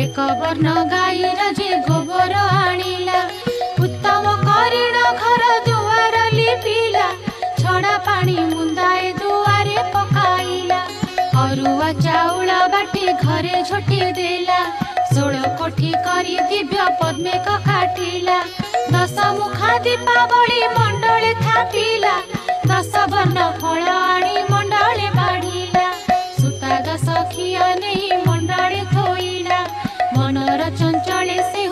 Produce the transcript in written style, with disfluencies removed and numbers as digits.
एक वर्ण गाईर जे गोबर आनिला उत्तम करिण घर दुआर लिपिला छड़ा पानी मुंदाए दुआरे पकाइला अरुआ चाउल बाटी घरे झोटी देला 16 कोठी करी दिव्य पद्मे काटिला 10 मुखा दीपावली मंडले थापिला 10 वर्ण फल आनी मंडले बाढ़िला सुता 10 खिया नहीं मंडले थोइला मनर चंचले से